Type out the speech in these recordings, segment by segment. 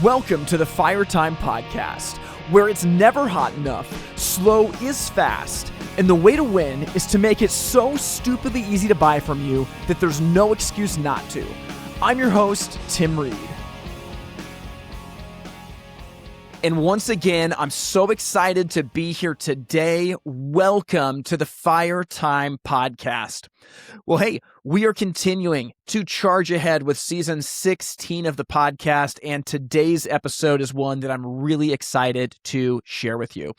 Welcome to the Fire Time Podcast, where it's never hot enough, slow is fast, and the way to win is to make it so stupidly easy to buy from you that there's no excuse not to. I'm your host, Tim Reed. And once again, I'm so excited to be here today. Welcome to the Fire Time Podcast. Well, hey, we are continuing to charge ahead with season 16 of the podcast, and today's episode is one that I'm really excited to share with you.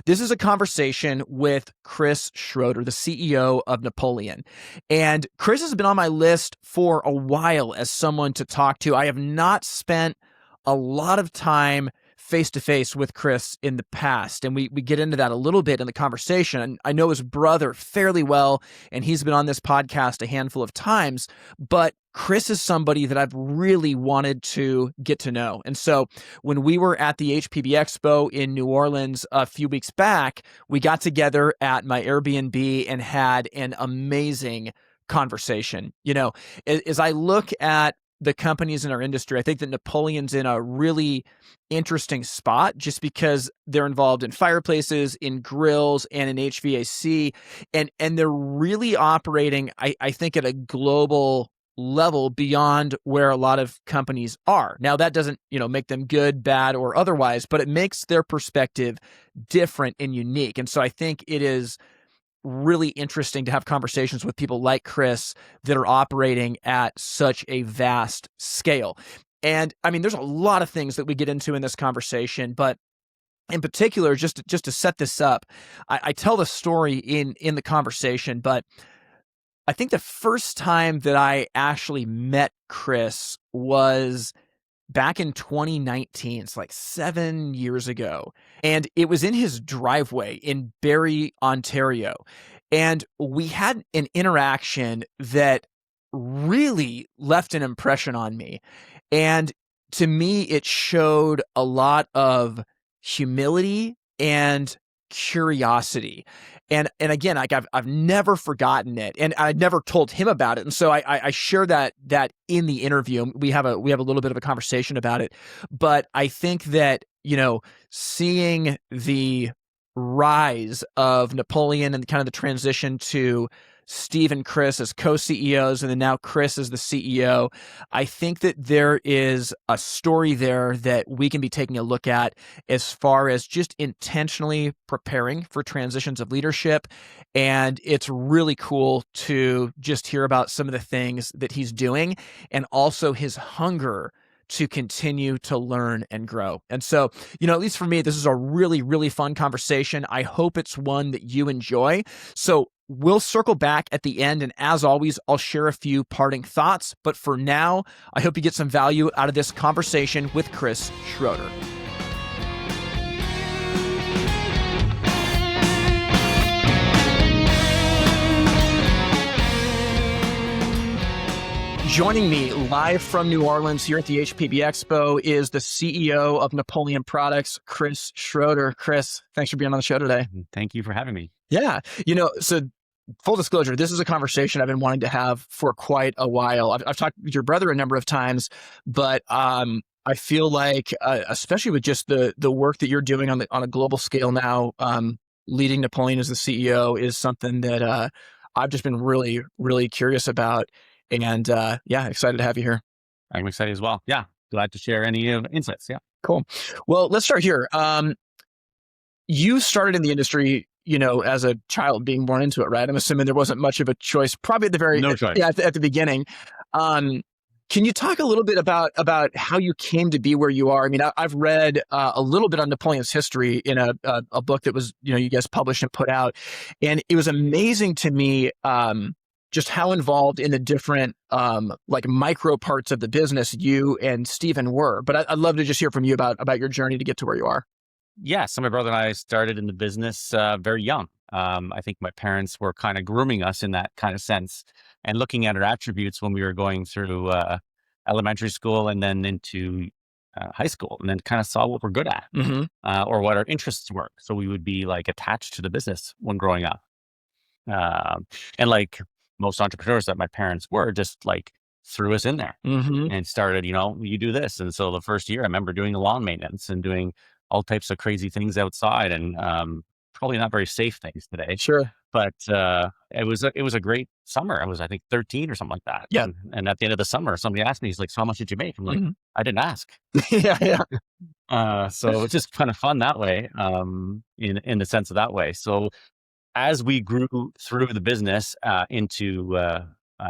This is a conversation with Chris Schroeder, the CEO of Napoleon. And Chris has been on my list for a while as someone to talk to. I have not spent a lot of time face-to-face with Chris in the past, and we get into that a little bit in the conversation. And I know his brother fairly well, and he's been on this podcast a handful of times, but Chris is somebody that I've really wanted to get to know. And so when we were at the HPBExpo in New Orleans a few weeks back, we got together at my Airbnb and had an amazing conversation. You know, as I look at the companies in our industry, I think that Napoleon's in a really interesting spot just because they're involved in fireplaces, in grills, and in HVAC. And they're really operating, I think, at a global level beyond where a lot of companies are. Now, that doesn't, make them good, bad, or otherwise, but it makes their perspective different and unique. And so I think it is really interesting to have conversations with people like Chris that are operating at such a vast scale. And I mean, there's a lot of things that we get into in this conversation, but in particular, just to set this up, I tell the story in the conversation, but I think the first time that I actually met Chris was back in 2019. It's like 7 years ago. And it was in his driveway in Barrie, Ontario. And we had an interaction that really left an impression on me. And to me, it showed a lot of humility and curiosity. And again, like I've never forgotten it, and I never told him about it. And so I share that in the interview. We have a little bit of a conversation about it. But I think that, seeing the rise of Napoleon and kind of the transition to Steve and Chris as co-CEOs, and then now Chris as the CEO, I think that there is a story there that we can be taking a look at as far as just intentionally preparing for transitions of leadership. And it's really cool to just hear about some of the things that he's doing and also his hunger to continue to learn and grow. And so, at least for me, this is a really, really fun conversation. I hope it's one that you enjoy. So we'll circle back at the end, and as always, I'll share a few parting thoughts. But for now, I hope you get some value out of this conversation with Chris Schroeder. Joining me live from New Orleans here at the HPBExpo is the CEO of Napoleon Products, Chris Schroeder. Chris, thanks for being on the show today. Thank you for having me. Yeah. So full disclosure, this is a conversation I've been wanting to have for quite a while. I've talked with your brother a number of times, but I feel like, especially with just the work that you're doing on a global scale now, leading Napoleon as the CEO is something that I've just been really, really curious about. And excited to have you here. I'm excited as well. Yeah. Glad to share any insights. Yeah. Cool. Well, let's start here. You started in the industry, as a child, being born into it, right? I'm assuming there wasn't much of a choice, probably at the No choice. at the beginning. Can you talk a little bit about how you came to be where you are? I mean, I've read a little bit on Napoleon's history in a book that was, you guys published and put out. And it was amazing to me just how involved in the different micro parts of the business you and Stephen were. But I'd love to just hear from you about your journey to get to where you are. Yeah. So my brother and I started in the business very young. I think my parents were kind of grooming us in that kind of sense and looking at our attributes when we were going through elementary school and then into high school, and then kind of saw what we're good at or what our interests were. So we would be attached to the business when growing up. And like most entrepreneurs that my parents were, just threw us in there Mm-hmm. and started, you do this. And so the first year I remember doing the lawn maintenance and doing all types of crazy things outside, and probably not very safe things today. Sure. But it was a great summer. I was, I think, 13 or something like that. Yeah. And at the end of the summer, somebody asked me, he's like, "So how much did you make?" I'm like, Mhm. "I didn't ask." Yeah, yeah. So it's just kind of fun that way, in the sense of that way. So as we grew through the business into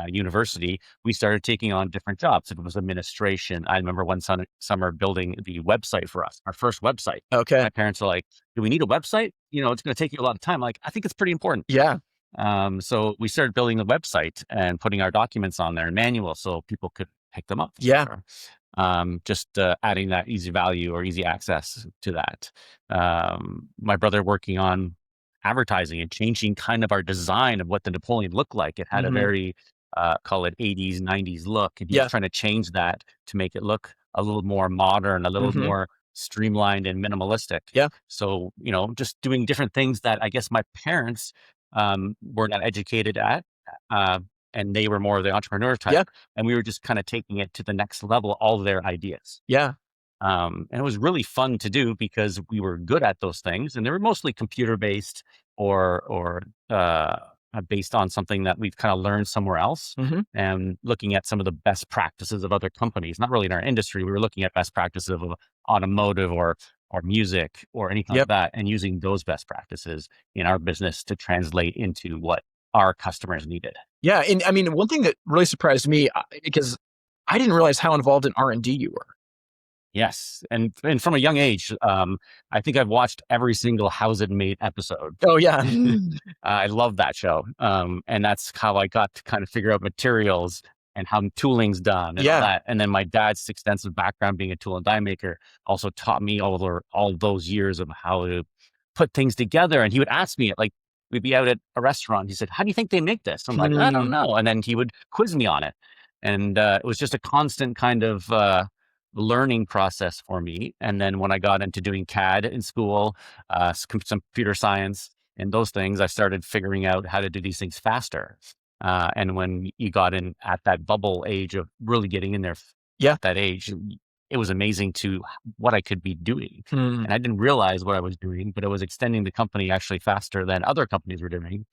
university, we started taking on different jobs. If it was administration, I remember one summer building the website for us, our first website. Okay. My parents were like, "Do we need a website? It's going to take you a lot of time." Like, I think it's pretty important. Yeah. So we started building the website and putting our documents on there, manual, so people could pick them up. Yeah. Just adding that easy value or easy access to that. My brother working on advertising and changing kind of our design of what the Napoleon looked like. It had a Mm-hmm. very, call it 80s, 90s look. And he was Yeah. trying to change that to make it look a little more modern, a little Mm-hmm. more streamlined and minimalistic. Yeah. So, just doing different things that I guess my parents were not educated at. Uh, and they were more of the entrepreneur type. Yeah. And we were just kind of taking it to the next level, all their ideas. Yeah. And it was really fun to do because we were good at those things, and they were mostly computer based or based on something that we've kind of learned somewhere else, Mm-hmm. and looking at some of the best practices of other companies. Not really in our industry. We were looking at best practices of automotive or music or anything like Yep. that, and using those best practices in our business to translate into what our customers needed. Yeah. And I mean, one thing that really surprised me, because I didn't realize how involved in R&D you were. Yes, and from a young age, I think I've watched every single How's It Made episode. Oh, yeah. I love that show, and that's how I got to kind of figure out materials and how tooling's done and all Yeah. that. And then my dad's extensive background being a tool and die maker also taught me all those years of how to put things together. And he would ask me, like, we'd be out at a restaurant. He said, "How do you think they make this?" I'm like, "I don't know." And then he would quiz me on it, and it was just a constant kind of learning process for me. And then when I got into doing CAD in school, some computer science and those things, I started figuring out how to do these things faster. And when you got in at that bubble age of really getting in there Yeah. at that age, it was amazing to what I could be doing. Hmm. And I didn't realize what I was doing, but it was extending the company actually faster than other companies were doing,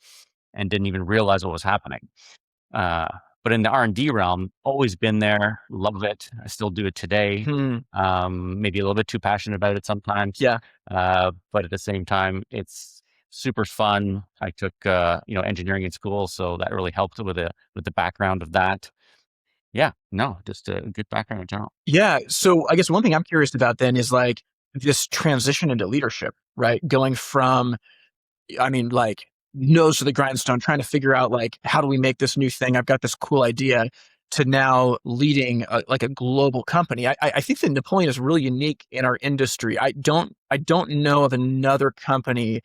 and didn't even realize what was happening. Uh, but in the R&D realm, always been there, love it. I still do it today. Hmm. Maybe a little bit too passionate about it sometimes. Yeah. But at the same time, it's super fun. I took engineering in school, so that really helped with the background of that. Yeah, no, just a good background in general. Yeah. So I guess one thing I'm curious about then is like this transition into leadership, right? Going from, I mean, like nose to the grindstone, trying to figure out like, how do we make this new thing? I've got this cool idea, to now leading like a global company. I think that Napoleon is really unique in our industry. I don't know of another company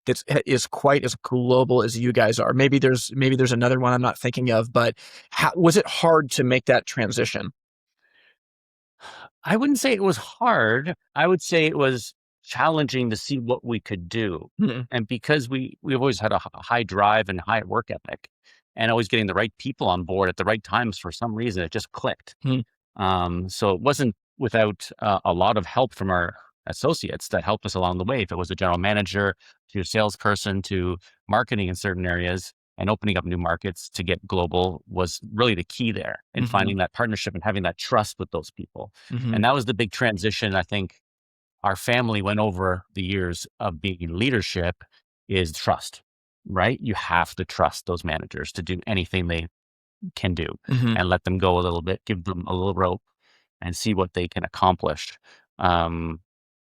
that is quite as global as you guys are. Maybe there's another one I'm not thinking of, but was it hard to make that transition? I wouldn't say it was hard. I would say it was challenging to see what we could do. Hmm. And because we've always had a high drive and high work ethic, and always getting the right people on board at the right times, for some reason, it just clicked. Hmm. So it wasn't without a lot of help from our associates that helped us along the way. If it was a general manager to a salesperson to marketing in certain areas, and opening up new markets to get global was really the key there, and Mhm. finding that partnership and having that trust with those people. Mhm. And that was the big transition I think our family went over the years of being in leadership, is trust, right? You have to trust those managers to do anything they can do, Mhm. and let them go a little bit, give them a little rope, and see what they can accomplish. Um,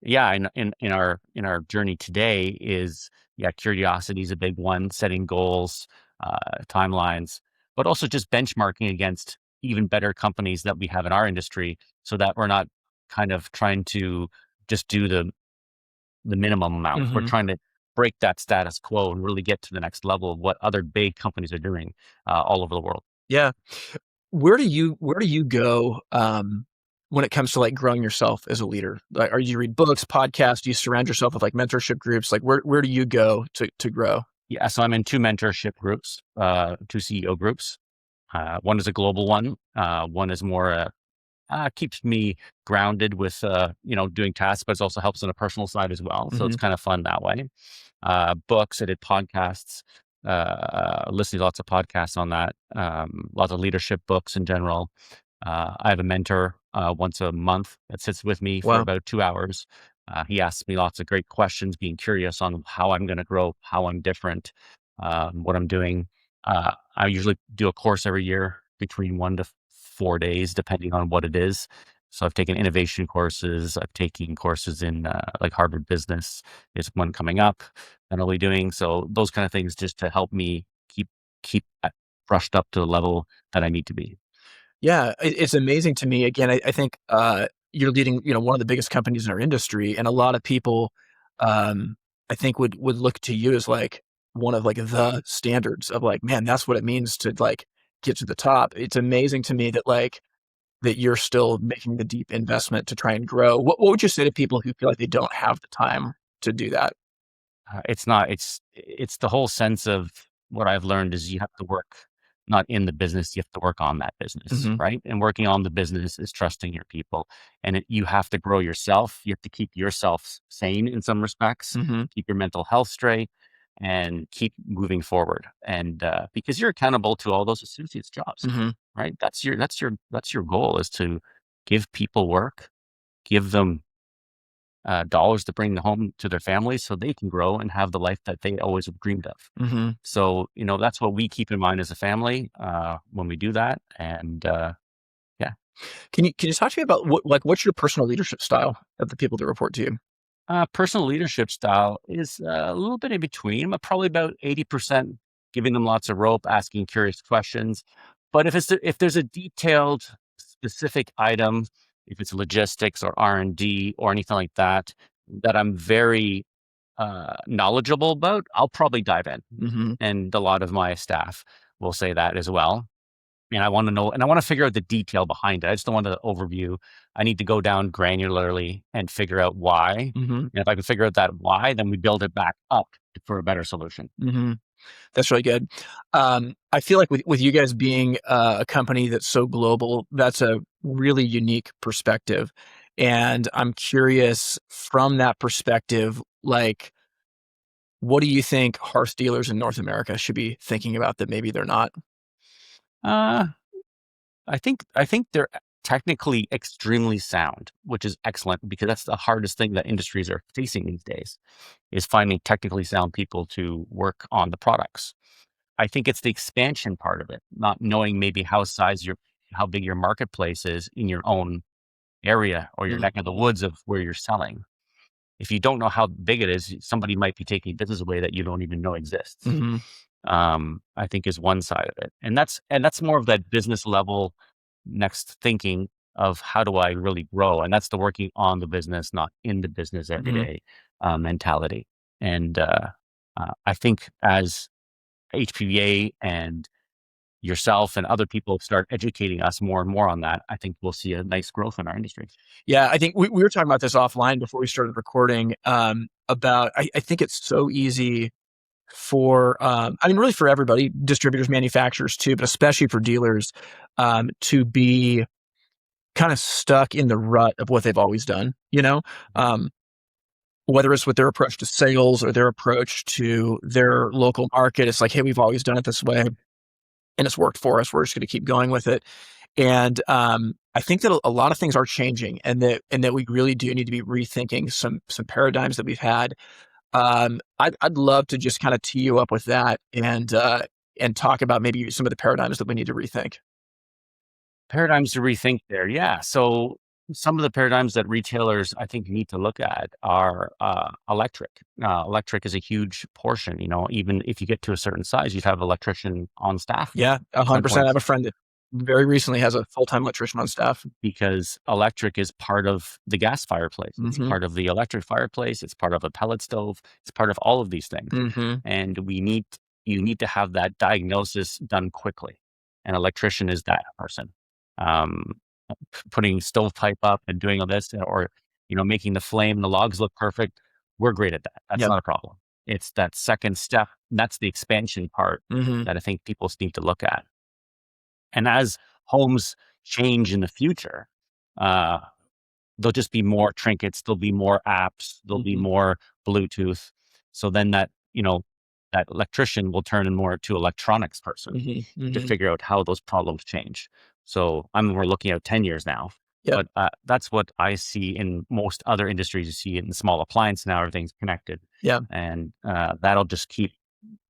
yeah, in our journey today is, yeah, curiosity is a big one, setting goals, timelines, but also just benchmarking against even better companies that we have in our industry, so that we're not kind of trying to just do the minimum amount. We're Mhm. trying to break that status quo and really get to the next level of what other big companies are doing all over the world. Yeah. Where do you go when it comes to like growing yourself as a leader? Like, you read books, podcasts? Do you surround yourself with like mentorship groups? Like, where do you go to grow? Yeah, so I'm in two mentorship groups, two CEO groups. One is a global one. One is more keeps me grounded with doing tasks, but it also helps on a personal side as well. So it's kind of fun that way. Books, I did podcasts, listening to lots of podcasts on that. Lots of leadership books in general. I have a mentor once a month that sits with me for Wow. about 2 hours. He asks me lots of great questions, being curious on how I'm going to grow, how I'm different, what I'm doing. I usually do a course every year between 1 to 4 days, depending on what it is. So I've taken innovation courses. I've taken courses in like Harvard Business. There's one coming up that I'll be doing. So those kind of things just to help me keep brushed up to the level that I need to be. Yeah, it's amazing to me. Again, I think you're leading, one of the biggest companies in our industry, and a lot of people, I think would look to you as like one of like the standards of like, man, that's what it means to like get to the top. It's amazing to me that like that you're still making the deep investment to try and grow. What would you say to people who feel like they don't have the time to do that? It's not. It's the whole sense of what I've learned is you have to work not in the business, you have to work on that business, Hmm. right? And working on the business is trusting your people, and you have to grow yourself. You have to keep yourself sane in some respects, Hmm. keep your mental health straight, and keep moving forward. And because you're accountable to all those associates' jobs, Hmm. right? That's your goal is to give people work, give them dollars to bring home to their families so they can grow and have the life that they always have dreamed of. Hmm. So, that's what we keep in mind as a family when we do that. And yeah, Can you talk to me about what's your personal leadership style of the people that report to you? personal leadership style is a little bit in between, but probably about 80% giving them lots of rope, asking curious questions. But if there's a detailed, specific item, if it's logistics or R&D or anything like that, that I'm very knowledgeable about, I'll probably dive in. Hmm. And a lot of my staff will say that as well. And I want to know, and I want to figure out the detail behind it. I just don't want the overview. I need to go down granularly and figure out why. Hmm. And if I can figure out that why, then we build it back up for a better solution. Hmm. That's really good. I feel like with you guys being a company that's so global, that's a really unique perspective. And I'm curious from that perspective, like, what do you think hearth dealers in North America should be thinking about that maybe they're not? Uh, I think they're technically extremely sound, which is excellent because that's the hardest thing that industries are facing these days is finding technically sound people to work on the products. I think it's the expansion part of it, not knowing maybe how big your marketplace is in your own area or your neck of the woods of where you're selling. If you don't know how big it is, somebody might be taking business away that you don't even know exists. Mm-hmm. I think is one side of it, and that's more of that business level next thinking of how do I really grow, and that's the working on the business, not in the business every Hmm. day mentality. And I think as HPBA and yourself and other people start educating us more and more on that, I think we'll see a nice growth in our industry. Yeah, I think we were talking about this offline before we started recording. About I think it's so easy for I mean, really for everybody, distributors, manufacturers too, but especially for dealers, to be kind of stuck in the rut of what they've always done. Um, whether it's with their approach to sales or their approach to their local market, it's like, hey, we've always done it this way, and it's worked for us. We're just going to keep going with it. And I think that a lot of things are changing, and that we really do need to be rethinking some paradigms that we've had. I'd love to just kind of tee you up with that and talk about maybe some of the paradigms that we need to rethink. Paradigms to rethink there. Yeah. So some of the paradigms that retailers I think need to look at are electric. Electric is a huge portion. Even if you get to a certain size, you'd have an electrician on staff Yeah, at some 100%. I have points a friend that very recently has a full-time electrician on staff. because electric is part of the gas fireplace. It's Hmm. part of the electric fireplace. It's part of a pellet stove. It's part of all of these things. Hmm. And you need to have that diagnosis done quickly. An electrician is that person. Um, Putting stovepipe up and doing all this or making the flame, the logs look perfect. We're great at that. That's Yep. not a problem. It's that second step. That's the expansion part Hmm. that I think people need to look at. And as homes change in the future, there'll just be more trinkets, there'll be more apps, there'll be more Bluetooth. So then that electrician will turn in more to electronics person to figure out how those problems change. So we're looking at 10 years now, Yep. but that's what I see in most other industries. You see it in the small appliance now, everything's connected. Yeah. And that'll just keep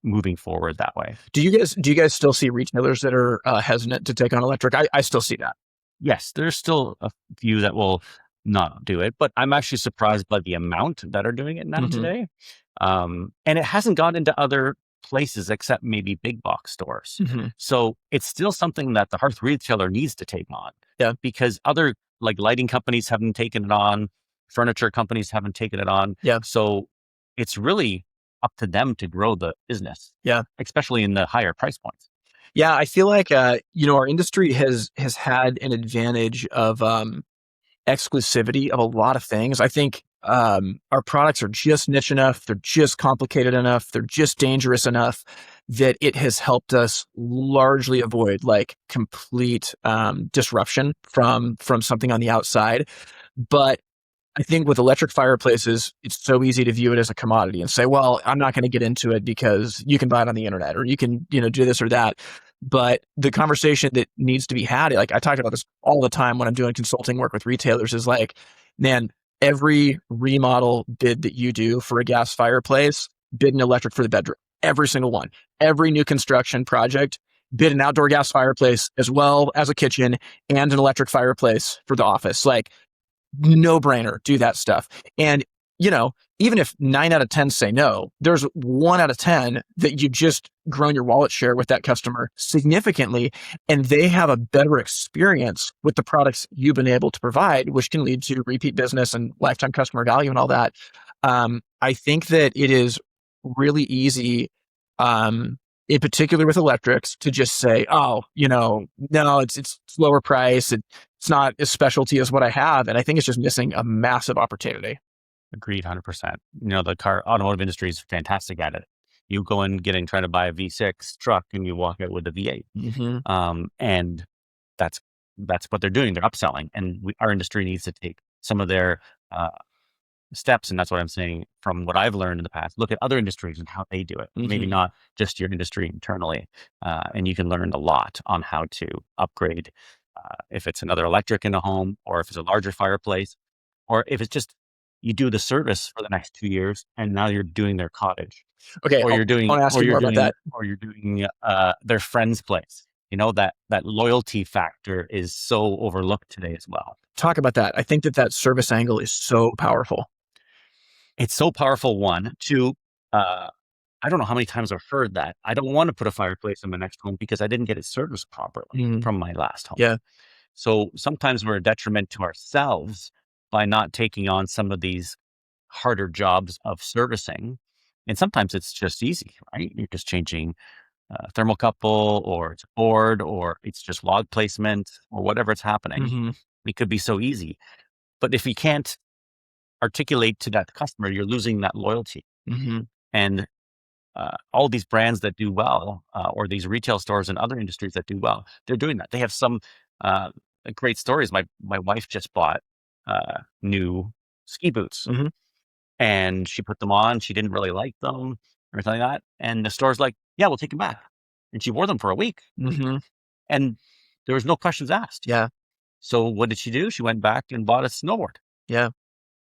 moving forward that way. Do you guys still see retailers that are hesitant to take on electric? I still see that. Yes, there's still a few that will not do it, but I'm actually surprised by the amount that are doing it now today. And it hasn't gone into other places except maybe big box stores. So it's still something that the hearth retailer needs to take on. Yeah. Because other like lighting companies haven't taken it on, furniture companies haven't taken it on. Yeah. So it's really up to them to grow the business. Yeah. Especially in the higher price points. Yeah, I feel like our industry has had an advantage of exclusivity of a lot of things. I think our products are just niche enough, they're just complicated enough, they're just dangerous enough that it has helped us largely avoid like complete disruption from something on the outside. But I think with electric fireplaces, it's so easy to view it as a commodity and say, well, I'm not going to get into it because you can buy it on the internet or you can, do this or that. But the conversation that needs to be had, like I talk about this all the time when I'm doing consulting work with retailers, is like, man, every remodel bid that you do for a gas fireplace, bid an electric for the bedroom. Every single one. Every new construction project, bid an outdoor gas fireplace as well as a kitchen and an electric fireplace for the office. Like, no brainer, do that stuff. And, even if 9 out of 10 say no, there's 1 out of 10 that you just grown your wallet share with that customer significantly, and they have a better experience with the products you've been able to provide, which can lead to repeat business and lifetime customer value and all that. I think that it is really easy, in particular with electrics, to just say, oh, no, it's lower price. It's not as specialty as what I have. And I think it's just missing a massive opportunity. Agreed, 100%. The automotive industry is fantastic at it. You go in trying to buy a V6 truck and you walk out with a V8. And that's what they're doing. They're upselling. And our industry needs to take some of their steps. And that's what I'm saying from what I've learned in the past. Look at other industries and how they do it. Maybe not just your industry internally. And you can learn a lot on how to upgrade if it's another electric in a home, or if it's a larger fireplace, or if it's just you do the service for the next 2 years and now you're doing their cottage. Okay. Or you're doing that. Their friend's place. That loyalty factor is so overlooked today as well. Talk about that. I think that service angle is so powerful. It's so powerful. One, two, I don't know how many times I've heard that. I don't want to put a fireplace in my next home because I didn't get it serviced properly from my last home. Yeah. So sometimes we're a detriment to ourselves by not taking on some of these harder jobs of servicing. And sometimes it's just easy, right? You're just changing a thermocouple, or it's a board, or it's just log placement, or whatever it's happening. It could be so easy. But if you can't articulate to that customer, you're losing that loyalty. And all these brands that do well, or these retail stores and other industries that do well, they're doing that. They have some great stories. My wife just bought new ski boots, and she put them on. She didn't really like them or anything like that. And the store's like, yeah, we'll take them back. And she wore them for a week, and there was no questions asked. Yeah. So what did she do? She went back and bought a snowboard. Yeah.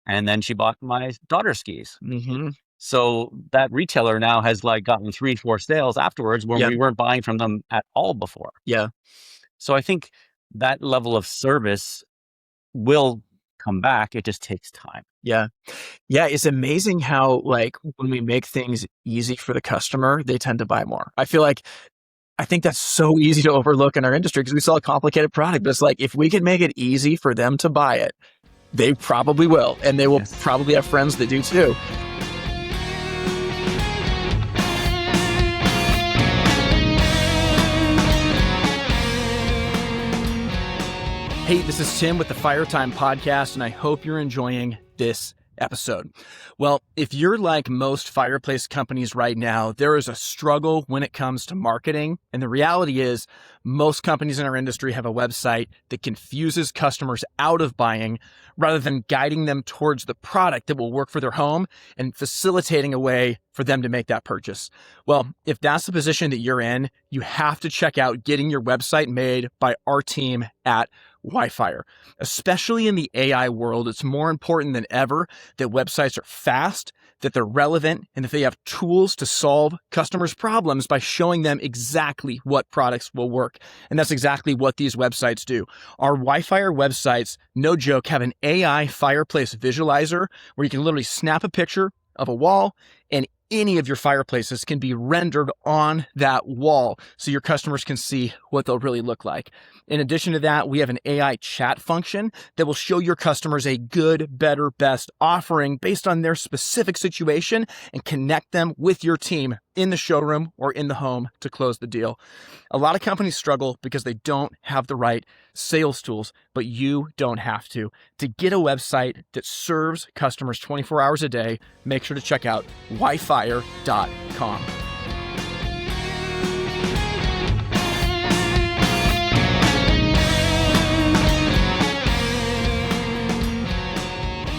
And then she bought my daughter's skis. So that retailer now has gotten 3-4 sales afterwards when we weren't buying from them at all before. Yeah. So I think that level of service will come back. It just takes time. Yeah. Yeah. It's amazing how when we make things easy for the customer, they tend to buy more. I think that's so easy to overlook in our industry because we sell a complicated product, but it's if we can make it easy for them to buy it, they probably will. And they will probably have friends that do too. Hey, this is Tim with the Fire Time Podcast, and I hope you're enjoying this episode. Well, if you're like most fireplace companies right now, there is a struggle when it comes to marketing. And the reality is most companies in our industry have a website that confuses customers out of buying rather than guiding them towards the product that will work for their home and facilitating a way for them to make that purchase. Well, if that's the position that you're in, you have to check out getting your website made by our team at Wi-Fire. Especially in the AI world, it's more important than ever that websites are fast, that they're relevant, and that they have tools to solve customers' problems by showing them exactly what products will work. And that's exactly what these websites do. Our Wi-Fire websites, no joke, have an AI fireplace visualizer where you can literally snap a picture of a wall and any of your fireplaces can be rendered on that wall so your customers can see what they'll really look like. In addition to that, we have an AI chat function that will show your customers a good, better, best offering based on their specific situation and connect them with your team in the showroom or in the home to close the deal. A lot of companies struggle because they don't have the right sales tools, but you don't have to. To get a website that serves customers 24 hours a day, make sure to check out wifire.com.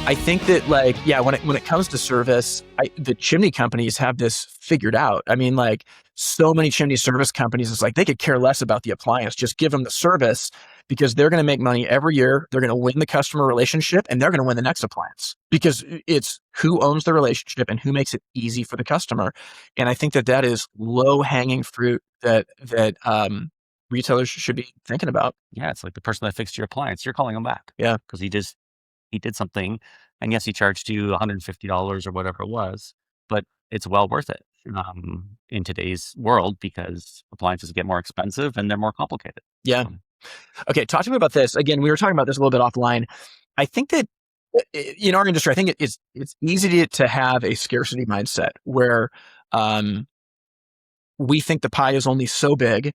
I think that when it comes to service, the chimney companies have this figured out. I mean, like so many chimney service companies, it's like they could care less about the appliance. Just give them the service because they're going to make money every year. They're going to win the customer relationship and they're going to win the next appliance because it's who owns the relationship and who makes it easy for the customer. And I think that is low hanging fruit that retailers should be thinking about. Yeah, it's like the person that fixed your appliance. You're calling them back. Yeah. Because he did something, and yes, he charged you $150 or whatever it was, but it's well worth it in today's world because appliances get more expensive and they're more complicated. Yeah. Okay, talk to me about this. Again, we were talking about this a little bit offline. I think that in our industry, I think it's easy to have a scarcity mindset where we think the pie is only so big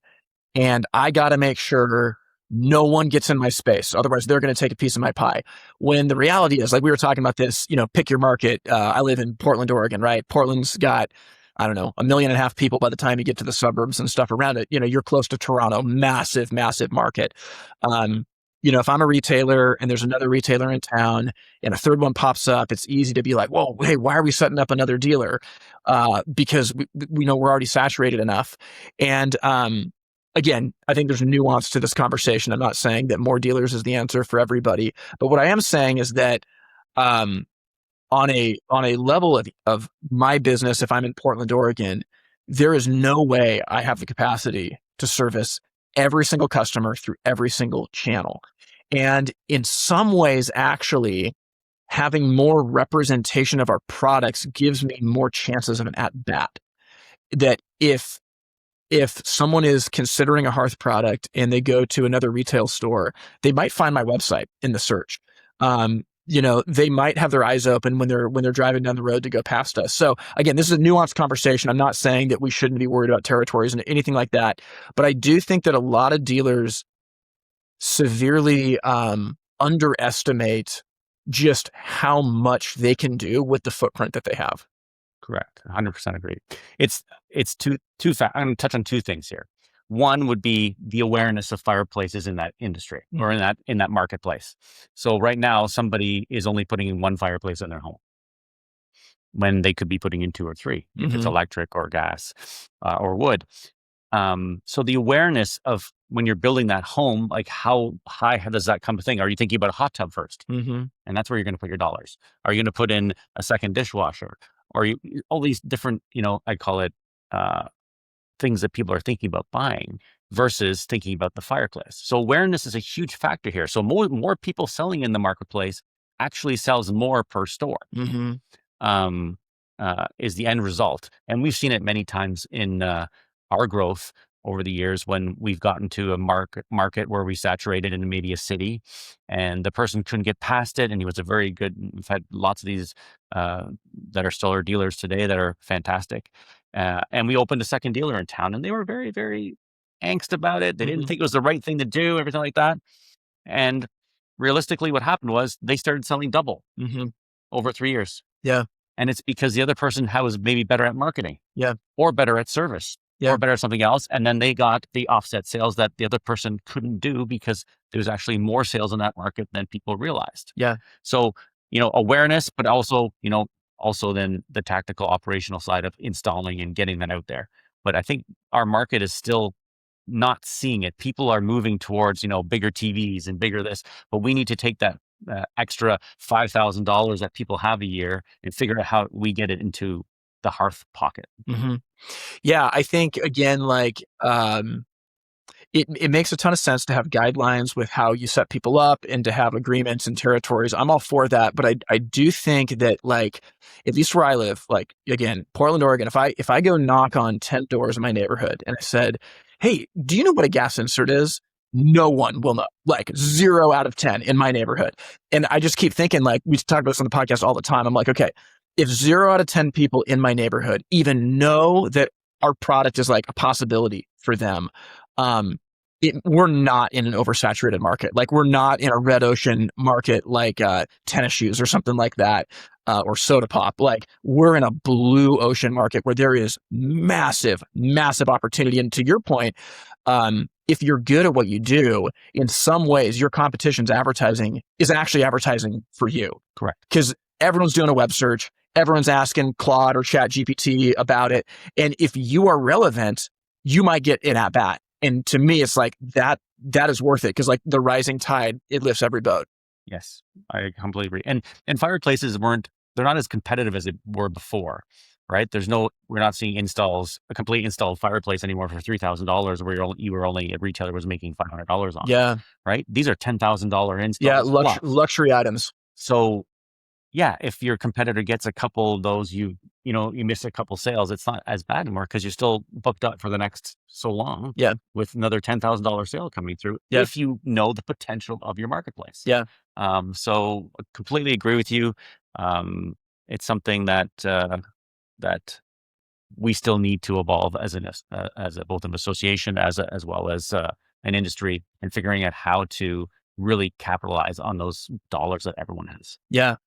and I got to make sure no one gets in my space. Otherwise, they're going to take a piece of my pie. When the reality is, like we were talking about this, pick your market. I live in Portland, Oregon, right? Portland's got, I don't know, 1.5 million people by the time you get to the suburbs and stuff around it. You're close to Toronto, massive, massive market. If I'm a retailer and there's another retailer in town and a third one pops up, it's easy to be like, whoa, hey, why are we setting up another dealer? Because we know we're already saturated enough. And, again, I think there's a nuance to this conversation. I'm not saying that more dealers is the answer for everybody, but what I am saying is that on a level of my business, if I'm in Portland, Oregon, there is no way I have the capacity to service every single customer through every single channel. And in some ways, actually, having more representation of our products gives me more chances of an at-bat. That if someone is considering a hearth product and they go to another retail store, they might find my website in the search. They might have their eyes open when they're driving down the road to go past us. So again, this is a nuanced conversation. I'm not saying that we shouldn't be worried about territories and anything like that, but I do think that a lot of dealers severely underestimate just how much they can do with the footprint that they have. Correct. 100% agree. It's two I'm going to touch on two things here. One would be the awareness of fireplaces in that industry or in that marketplace. So right now, somebody is only putting in one fireplace in their home when they could be putting in 2 or 3 if it's electric or gas or wood. So the awareness of when you're building that home, like how high does that come to thing? Are you thinking about a hot tub first? And that's where you're going to put your dollars. Are you going to put in a second dishwasher? Or all these different, I call it things that people are thinking about buying versus thinking about the fireplace. So awareness is a huge factor here. So more people selling in the marketplace actually sells more per store. Is the end result. And we've seen it many times in our growth over the years when we've gotten to a market where we saturated in maybe a city and the person couldn't get past it. And he was we've had lots of these that are still our dealers today that are fantastic. And we opened a second dealer in town and they were very, very angst about it. They didn't think it was the right thing to do, everything like that. And realistically, what happened was they started selling double. over 3 years. Yeah. And it's because the other person was maybe better at marketing. Yeah. Or better at service. Yeah. Or better at something else. And then they got the offset sales that the other person couldn't do because there was actually more sales in that market than people realized. Yeah. So, awareness, but also, also then the tactical operational side of installing and getting that out there. But I think our market is still not seeing it. People are moving towards, bigger TVs and bigger this, but we need to take that extra $5,000 that people have a year and figure out how we get it into the hearth pocket. Mm-hmm. Yeah. I think again, it makes a ton of sense to have guidelines with how you set people up and to have agreements and territories. I'm all for that. But I do think that at least where I live, again, Portland, Oregon, if I go knock on 10 doors in my neighborhood and I said, hey, do you know what a gas insert is? No one will know, 0 out of 10 in my neighborhood. And I just keep thinking, we talk about this on the podcast all the time. I'm like, okay, if 0 out of 10 people in my neighborhood even know that our product is a possibility for them, we're not in an oversaturated market. We're not in a red ocean market tennis shoes or something like that, or soda pop. We're in a blue ocean market where there is massive, massive opportunity. And to your point, if you're good at what you do, in some ways, your competition's advertising is actually advertising for you. Correct. Because everyone's doing a web search. Everyone's asking Claude or Chat GPT about it. And if you are relevant, you might get an at bat. And to me, it's that is worth it because the rising tide, it lifts every boat. Yes, I completely agree. And fireplaces they're not as competitive as they were before, right? We're not seeing a complete installed fireplace anymore for $3,000 where a retailer was making $500 on. Yeah. Right? These are $10,000 installs. Yeah, luxury items. So yeah, if your competitor gets a couple of those, you miss a couple sales, it's not as bad anymore because you're still booked up for the next so long. Yeah. With another $10,000 sale coming through, yeah. if you know the potential of your marketplace. Yeah. So I completely agree with you. It's something that we still need to evolve as both an association as well as an industry, and figuring out how to really capitalize on those dollars that everyone has. Yeah.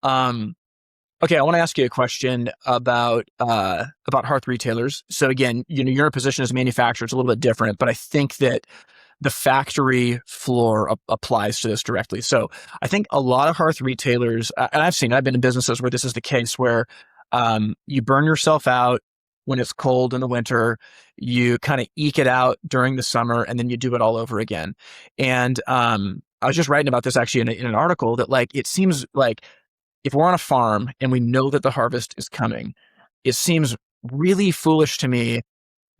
Okay, I want to ask you a question about hearth retailers. So again, you're in a position as a manufacturer, it's a little bit different, but I think that the factory floor applies to this directly. So I think a lot of hearth retailers, and I've been in businesses where this is the case, where you burn yourself out when it's cold in the winter, you kind of eke it out during the summer, and then you do it all over again. And I was just writing about this actually in an article that it seems like if we're on a farm and we know that the harvest is coming, it seems really foolish to me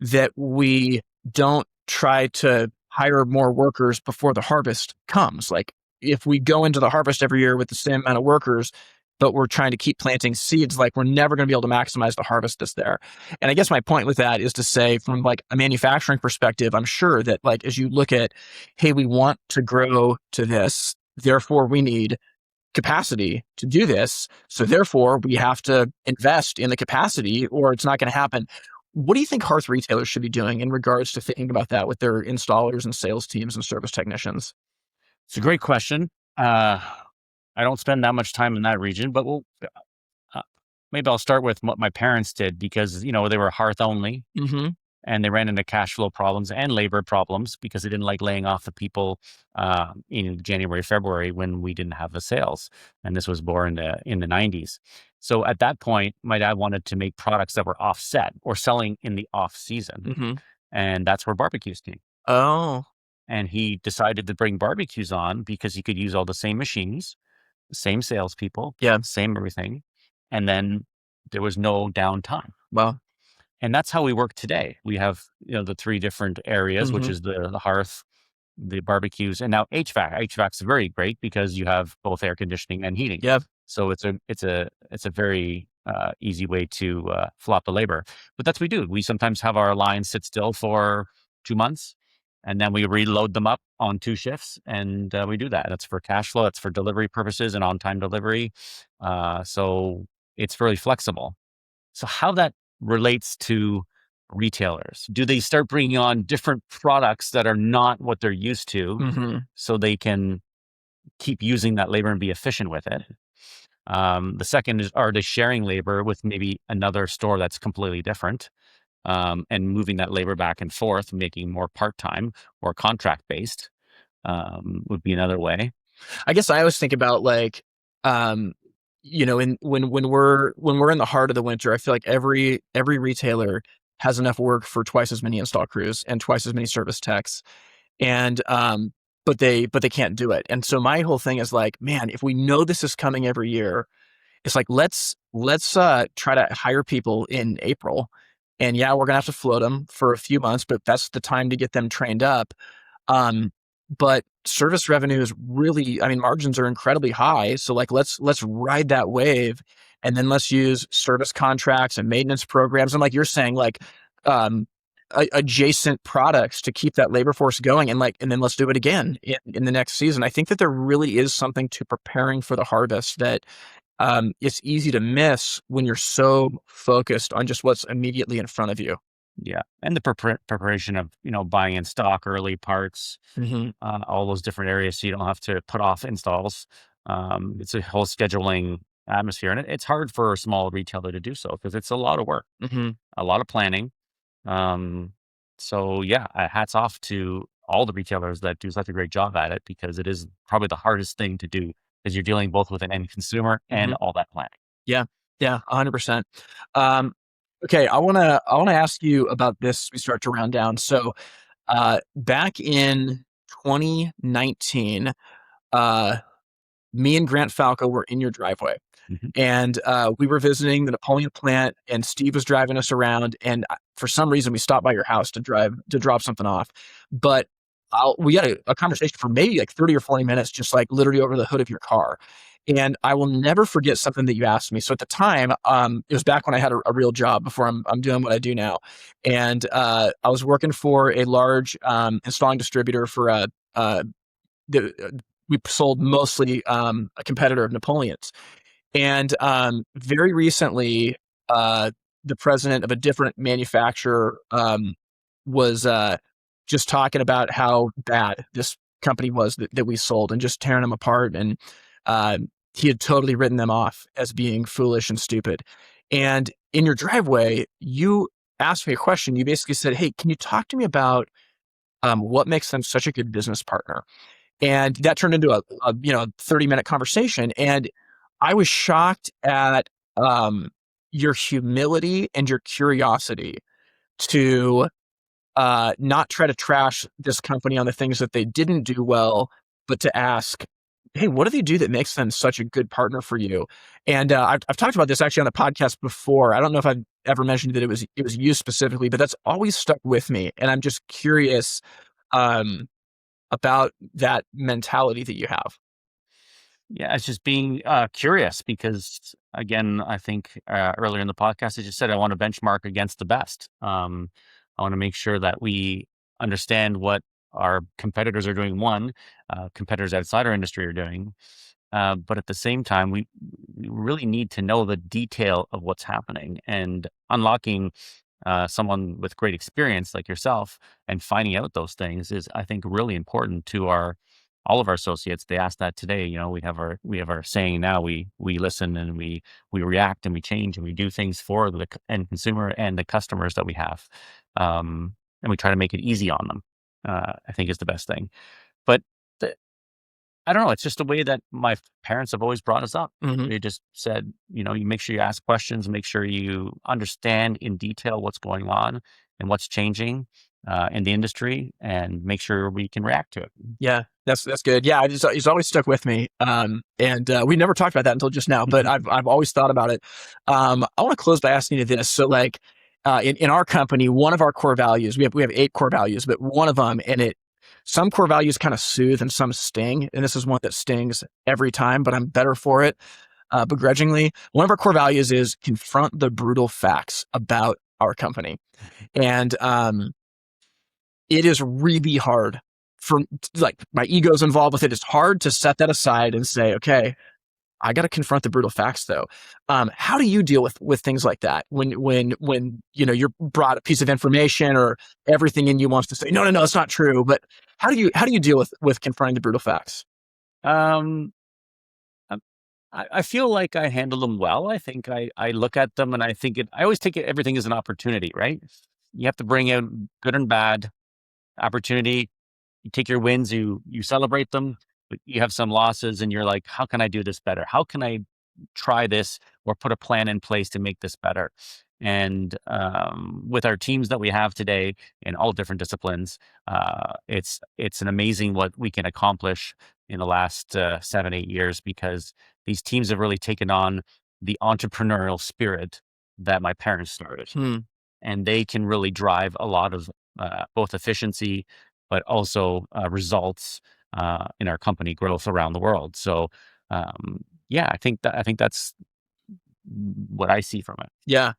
that we don't try to hire more workers before the harvest comes. If we go into the harvest every year with the same amount of workers, but we're trying to keep planting seeds, we're never going to be able to maximize the harvest that's there. And I guess my point with that is to say, from a manufacturing perspective, I'm sure that as you look at, hey, we want to grow to this, therefore we need capacity to do this. So therefore we have to invest in the capacity or it's not going to happen. What do you think hearth retailers should be doing in regards to thinking about that with their installers and sales teams and service technicians? It's a great question. I don't spend that much time in that region, but maybe I'll start with what my parents did, because, they were hearth only. Mm-hmm. And they ran into cash flow problems and labor problems because they didn't like laying off the people in January, February when we didn't have the sales. And this was more in the 90s. So at that point, my dad wanted to make products that were offset or selling in the off season. Mm-hmm. And that's where barbecues came. Oh. And he decided to bring barbecues on because he could use all the same machines, same salespeople, same everything. And then there was no downtime. Wow. And that's how we work today. We have, the 3 different areas, Mm-hmm. which is the hearth, the barbecues, and now HVAC. HVAC's very great because you have both air conditioning and heating. Yeah. So it's a very easy way to flop the labor. But that's what we do. We sometimes have our lines sit still for 2 months, and then we reload them up on 2 shifts, and we do that. That's for cash flow. That's for delivery purposes and on-time delivery. So it's really flexible. So how that relates to retailers, do they start bringing on different products that are not what they're used to, Mm-hmm. so they can keep using that labor and be efficient with it? The second is, are they sharing labor with maybe another store that's completely different, and moving that labor back and forth, making more part-time or contract-based, would be another way. I guess I always think about like, um, when we're in the heart of the winter, I feel like every retailer has enough work for twice as many install crews and twice as many service techs, and but they can't do it. And so my whole thing is like, man, if we know this is coming every year, it's like let's try to hire people in April, and yeah, we're gonna have to float them for a few months, but that's the time to get them trained up. Um, but service revenue is really, I mean, margins are incredibly high. So like, let's ride that wave, and then let's use service contracts and maintenance programs. And like you're saying, like, um, adjacent products to keep that labor force going. And like, and then let's do it again in the next season. I think that there really is something to preparing for the harvest that it's easy to miss when you're so focused on just what's immediately in front of you. Yeah, and the preparation of, buying in stock, early parts, Hmm. all those different areas, so you don't have to put off installs. It's a whole scheduling atmosphere, and it's hard for a small retailer to do so because it's a lot of work, Hmm. a lot of planning. Um, so yeah, hats off to all the retailers that do such a great job at it, because it is probably the hardest thing to do, because you're dealing both with an end consumer and Hmm. all that planning. Yeah, yeah, 100%. Um, okay, I wanna ask you about this as we start to round down. So, back in 2019, uh, me and Grant Falco were in your driveway, Mhm. and we were visiting the Napoleon plant, and Steve was driving us around, and for some reason we stopped by your house to drop something off, but we had a conversation for maybe like 30 or 40 minutes, just like literally over the hood of your car. And I will never forget something that you asked me. So at the time, it was back when I had a real job before I'm doing what I do now, and I was working for a large installing distributor for the, we sold mostly a competitor of Napoleon's. And very recently, uh, the president of a different manufacturer was just talking about how bad this company was that we sold, and just tearing them apart. And uh, he had totally written them off as being foolish and stupid. And in your driveway, you asked me a question. You basically said, "Hey, can you talk to me about what makes them such a good business partner?" And that turned into a 30-minute conversation. And I was shocked at your humility and your curiosity to not try to trash this company on the things that they didn't do well, but to ask, hey, what do they do that makes them such a good partner for you? And I've talked about this actually on the podcast before. I don't know if I've ever mentioned that it was you specifically, but that's always stuck with me. And I'm just curious um, about that mentality that you have. Yeah, it's just being curious, because, again, I think earlier in the podcast, I just said I want to benchmark against the best. I want to make sure that we understand what our competitors are doing, competitors outside our industry are doing. But at the same time, we really need to know the detail of what's happening, and unlocking someone with great experience like yourself and finding out those things is, I think, really important to our all of our associates. They ask that today. We have our saying now. We listen, and we react, and we change, and we do things for the end consumer and the customers that we have, and we try to make it easy on them. I think is the best thing. But I don't know. It's just the way that my parents have always brought us up. Hmm. They just said, you make sure you ask questions, make sure you understand in detail what's going on and what's changing in the industry, and make sure we can react to it. Yeah, that's good. Yeah, it's always stuck with me. And we never talked about that until just now, but Mhm. I've always thought about it. I want to close by asking you this. So, like, in our company, one of our core values, we have 8 core values, but one of them, and some core values kind of soothe and some sting, and this is one that stings every time, but I'm better for it, begrudgingly. One of our core values is confront the brutal facts about our company, and it is really hard for, like, my ego's involved with it. It's hard to set that aside and say, okay, I got to confront the brutal facts though. How do you deal with things like that when you're brought a piece of information or everything in you wants to say, no, no, no, it's not true. But how do you deal with confronting the brutal facts? Um, I feel like I handle them well. I think I look at them and I always take everything as an opportunity, right? You have to bring out good and bad opportunity. You take your wins, you celebrate them, but you have some losses and you're like, how can I do this better? How can I try this or put a plan in place to make this better? And with our teams that we have today in all different disciplines, it's an amazing what we can accomplish in the last 7, 8 years, because these teams have really taken on the entrepreneurial spirit that my parents started, Hmm. and they can really drive a lot of both efficiency, but also results in our company growth around the world. So, yeah, I think that's what I see from it. Yeah.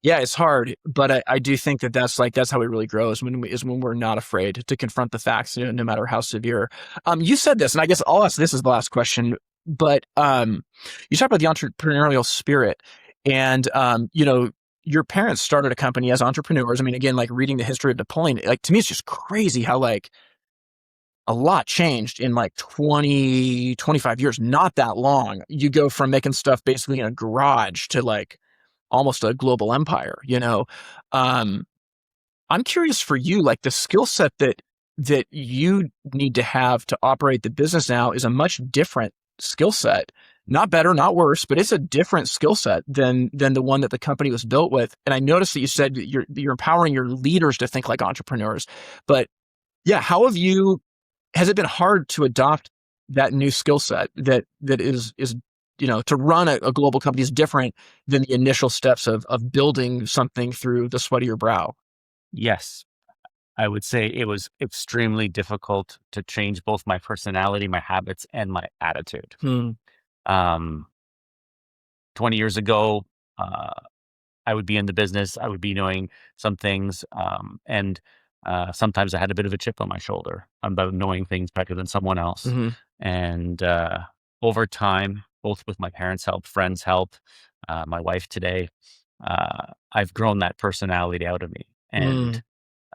Yeah, it's hard, but I do think that that's how we really grow is when we're not afraid to confront the facts, no matter how severe. You said this, and I guess I'll ask this as the last question, but you talked about the entrepreneurial spirit, and your parents started a company as entrepreneurs. I mean, again, like reading the history of Napoleon, like to me, it's just crazy how like a lot changed in like 20, 25 years, not that long. You go from making stuff basically in a garage to like almost a global empire. Um, I'm curious for you, like the skill set that you need to have to operate the business now is a much different skill set. Not better, not worse, but it's a different skill set than the one that the company was built with. And I noticed that you said that you're empowering your leaders to think like entrepreneurs. But yeah, has it been hard to adopt that new skill set that is to run a global company is different than the initial steps of building something through the sweat of your brow? Yes, I would say it was extremely difficult to change both my personality, my habits, and my attitude. Hmm. Um, 20 years ago, uh, I would be in the business, I would be knowing some things, and sometimes I had a bit of a chip on my shoulder about knowing things better than someone else. Hmm. And over time, both with my parents' help, friends' help, my wife today, I've grown that personality out of me, and Mm.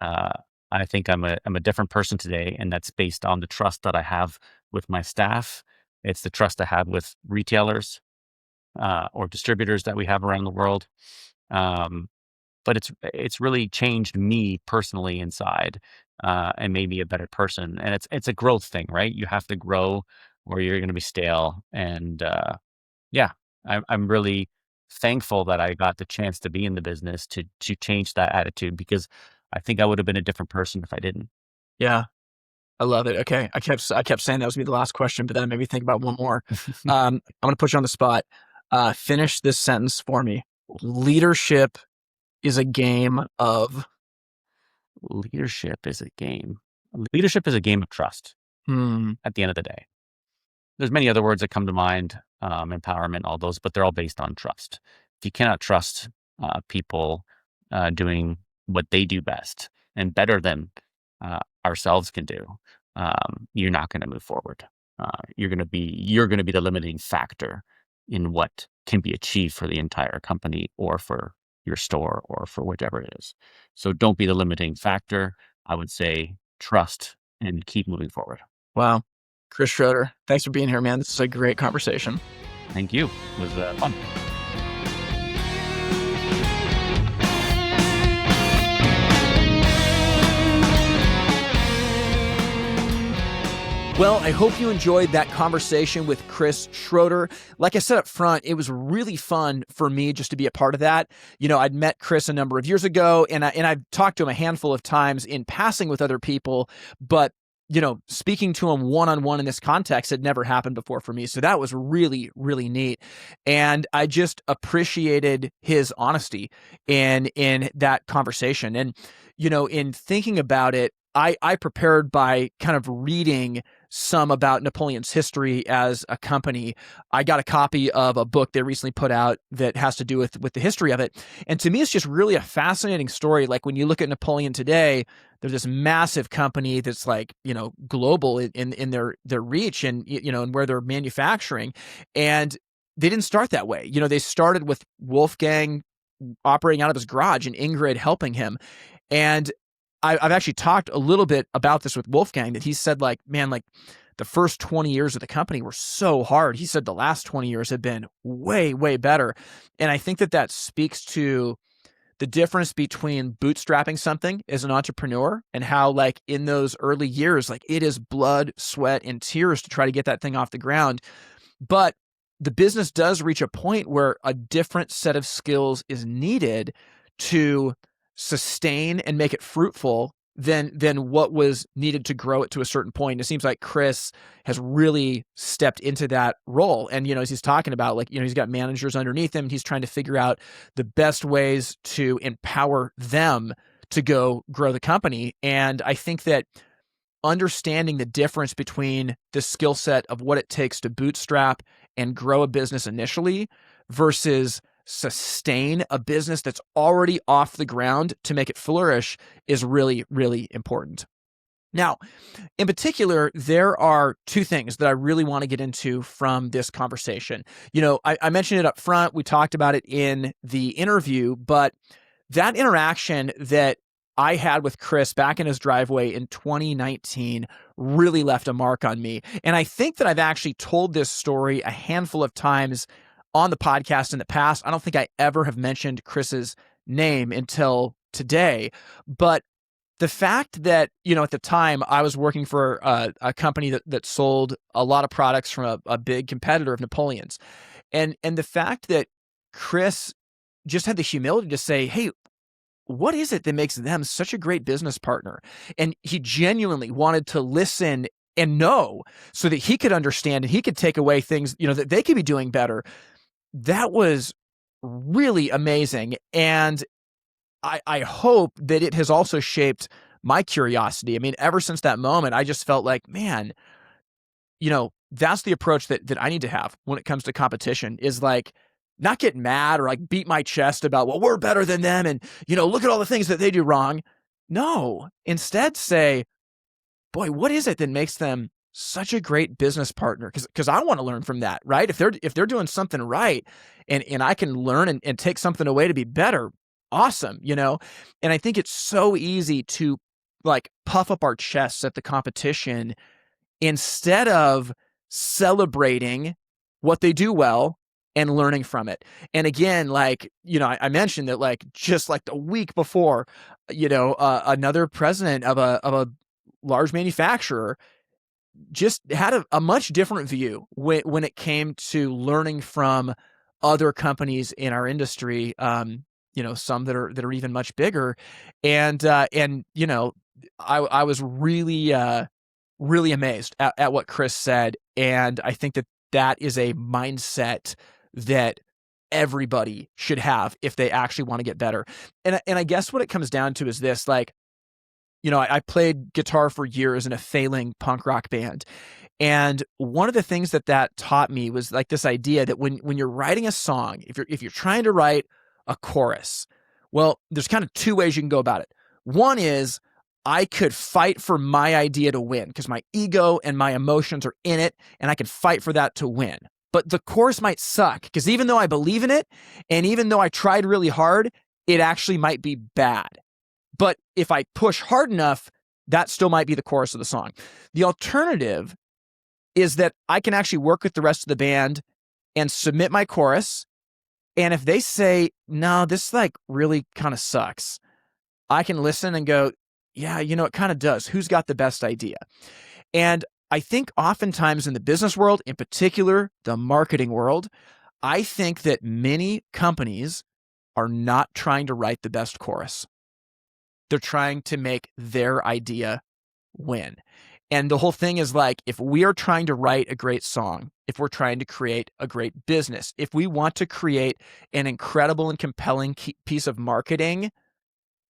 uh, I think I'm a different person today, and that's based on the trust that I have with my staff. It's the trust I have with retailers or distributors that we have around the world. Um, but it's really changed me personally inside, and made me a better person. And it's a growth thing, right? You have to grow, or you're going to be stale. And yeah, I'm really thankful that I got the chance to be in the business to change that attitude, because I think I would have been a different person if I didn't. Yeah, I love it. Okay, I kept saying that was gonna be the last question, but then it made me think about one more. I'm gonna put you on the spot. Finish this sentence for me. Leadership is a game of. Leadership is a game. Leadership is a game of trust. Hmm. At the end of the day, there's many other words that come to mind, empowerment, all those, but they're all based on trust. If you cannot trust people doing what they do best and better than ourselves can do, you're not going to move forward. You're going to be the limiting factor in what can be achieved for the entire company or for your store or for whatever it is. So don't be the limiting factor. I would say trust and keep moving forward. Wow. Chris Schroeder, thanks for being here, man. This is a great conversation. Thank you. It was fun. Well, I hope you enjoyed that conversation with Chris Schroeder. Like I said up front, it was really fun for me just to be a part of that. I'd met Chris a number of years ago, and I've talked to him a handful of times in passing with other people, but speaking to him one-on-one in this context had never happened before for me. So that was really, really neat. And I just appreciated his honesty in that conversation. And, in thinking about it, I prepared by kind of reading some about Napoleon's history as a company. I got a copy of a book they recently put out that has to do with the history of it. And to me, it's just really a fascinating story. Like when you look at Napoleon today, they're this massive company that's like, global in their reach and, and where they're manufacturing. And they didn't start that way. They started with Wolfgang operating out of his garage and Ingrid helping him. And I've actually talked a little bit about this with Wolfgang, that he said like, man, like the first 20 years of the company were so hard. He said the last 20 years have been way, way better. And I think that speaks to the difference between bootstrapping something as an entrepreneur and how, like, in those early years, like, it is blood, sweat, and tears to try to get that thing off the ground. But the business does reach a point where a different set of skills is needed to sustain and make it fruitful than what was needed to grow it to a certain point. It seems like Chris has really stepped into that role. And, as he's talking about, like, he's got managers underneath him. He's trying to figure out the best ways to empower them to go grow the company. And I think that understanding the difference between the skill set of what it takes to bootstrap and grow a business initially versus sustain a business that's already off the ground to make it flourish is really, really important. Now, in particular, there are two things that I really want to get into from this conversation. I mentioned it up front. We talked about it in the interview, but that interaction that I had with Chris back in his driveway in 2019 really left a mark on me. And I think that I've actually told this story a handful of times on the podcast in the past. I don't think I ever have mentioned Chris's name until today. But the fact that, at the time I was working for a company that sold a lot of products from a big competitor of Napoleon's. And the fact that Chris just had the humility to say, hey, what is it that makes them such a great business partner? And he genuinely wanted to listen and know so that he could understand and he could take away things, that they could be doing better. That was really amazing. And I hope that it has also shaped my curiosity. I mean, ever since that moment, I just felt like, man, that's the approach that I need to have when it comes to competition, is like, not get mad or like beat my chest about, well, we're better than them and, look at all the things that they do wrong. No, instead say, boy, what is it that makes them such a great business partner? Because I want to learn from that, right? If they're doing something right and I can learn and take something away to be better, awesome, And I think it's so easy to like puff up our chests at the competition instead of celebrating what they do well and learning from it. And again, like, I mentioned that, like, just like the week before, another president of a large manufacturer just had a much different view when it came to learning from other companies in our industry. Some that are even much bigger. And I was really, really amazed at what Chris said. And I think that is a mindset that everybody should have if they actually want to get better. And I guess what it comes down to is this, like, I played guitar for years in a failing punk rock band. And one of the things that taught me was like this idea that when you're writing a song, if you're trying to write a chorus, well, there's kind of two ways you can go about it. One is I could fight for my idea to win because my ego and my emotions are in it, and I could fight for that to win. But the chorus might suck because even though I believe in it, and even though I tried really hard, it actually might be bad. But if I push hard enough, that still might be the chorus of the song. The alternative is that I can actually work with the rest of the band and submit my chorus. And if they say, no, this like really kind of sucks, I can listen and go, yeah, it kind of does. Who's got the best idea? And I think oftentimes in the business world, in particular, the marketing world, I think that many companies are not trying to write the best chorus. They're trying to make their idea win. And the whole thing is like, if we are trying to write a great song, if we're trying to create a great business, if we want to create an incredible and compelling piece of marketing,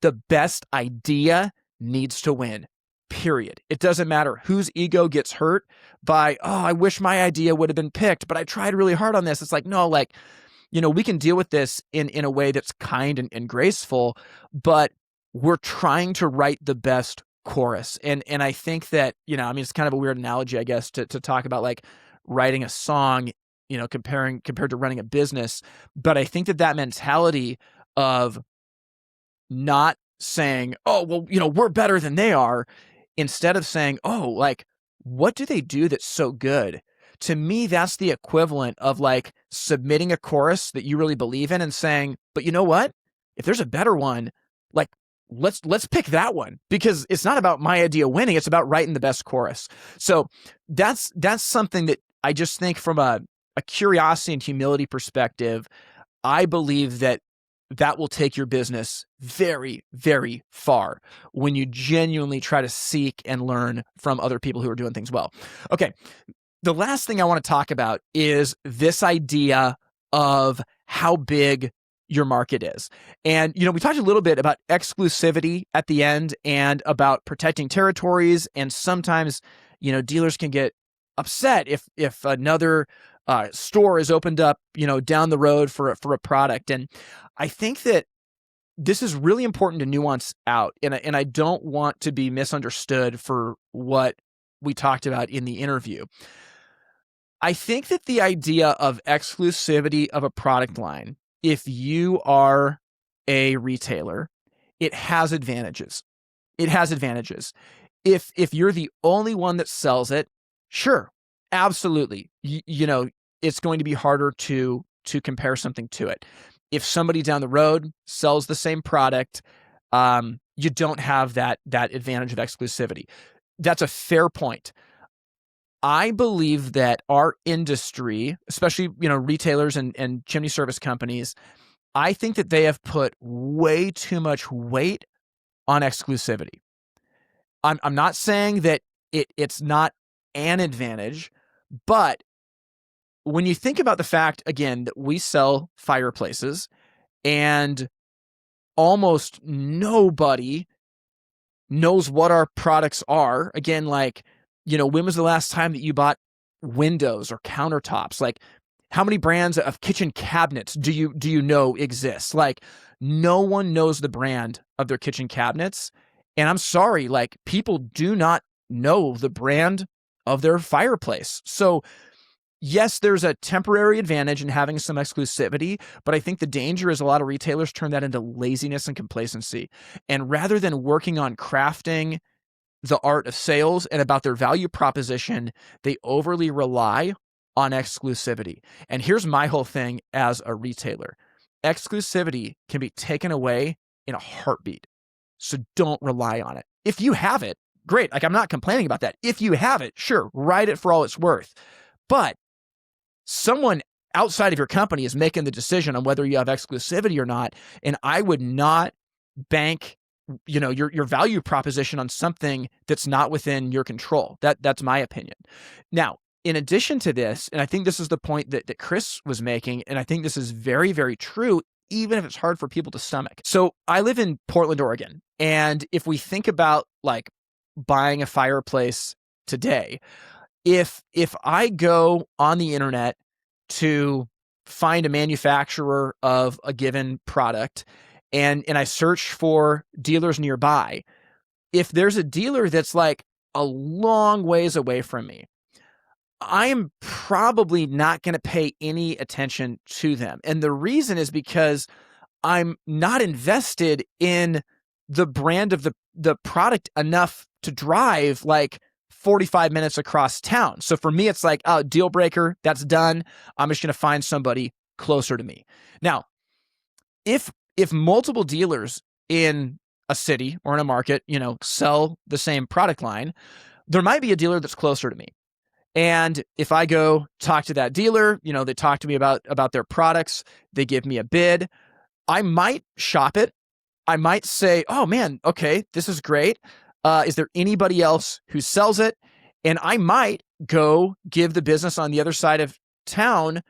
the best idea needs to win, period. It doesn't matter whose ego gets hurt by, oh, I wish my idea would have been picked, but I tried really hard on this. It's like, no, like, we can deal with this in a way that's kind and graceful, but we're trying to write the best chorus. And I think that, it's kind of a weird analogy, I guess, to talk about like writing a song, compared to running a business. But I think that mentality of not saying, oh, well, we're better than they are, instead of saying, oh, like, what do they do that's so good? To me, that's the equivalent of like submitting a chorus that you really believe in and saying, but you know what? If there's a better one, like let's pick that one, because it's not about my idea winning, it's about writing the best chorus. So that's something that I just think from a curiosity and humility perspective, I believe that will take your business very, very far when you genuinely try to seek and learn from other people who are doing things well. Okay. The last thing I want to talk about is this idea of how big your market is. And, we talked a little bit about exclusivity at the end and about protecting territories. And sometimes, dealers can get upset if another store is opened up, down the road for a product. And I think that this is really important to nuance out. And I don't want to be misunderstood for what we talked about in the interview. I think that the idea of exclusivity of a product line, if you are a retailer, it has advantages. It has advantages. If you're the only one that sells it, sure, absolutely. It's going to be harder to compare something to it. If somebody down the road sells the same product, you don't have that advantage of exclusivity. That's a fair point. I believe that our industry, especially, retailers and chimney service companies, I think that they have put way too much weight on exclusivity. I'm not saying that it's not an advantage, but when you think about the fact, again, that we sell fireplaces and almost nobody knows what our products are. Again, like, when was the last time that you bought windows or countertops? Like, how many brands of kitchen cabinets do you know exist? Like, no one knows the brand of their kitchen cabinets. And I'm sorry, like, people do not know the brand of their fireplace. So yes, there's a temporary advantage in having some exclusivity, but I think the danger is a lot of retailers turn that into laziness and complacency. And rather than working on crafting the art of sales and about their value proposition, they overly rely on exclusivity. And here's my whole thing as a retailer. Exclusivity can be taken away in a heartbeat. So don't rely on it. If you have it, great. Like, I'm not complaining about that. If you have it, sure, write it for all it's worth. But someone outside of your company is making the decision on whether you have exclusivity or not. And I would not bank, your value proposition on something that's not within your control. That's my opinion. Now, in addition to this, and I think this is the point that Chris was making, and I think this is very, very true, even if it's hard for people to stomach. So I live in Portland, Oregon. And if we think about like buying a fireplace today, if I go on the internet to find a manufacturer of a given product and I search for dealers nearby, if there's a dealer that's like a long ways away from me, I am probably not going to pay any attention to them. And the reason is because I'm not invested in the brand of the product enough to drive like 45 minutes across town. So for me, it's like, oh, deal breaker, that's done. I'm just going to find somebody closer to me. Now, if multiple dealers in a city or in a market, sell the same product line, there might be a dealer that's closer to me. And if I go talk to that dealer, they talk to me about their products, they give me a bid, I might shop it. I might say, oh man, okay, this is great. Is there anybody else who sells it? And I might go give the business on the other side of town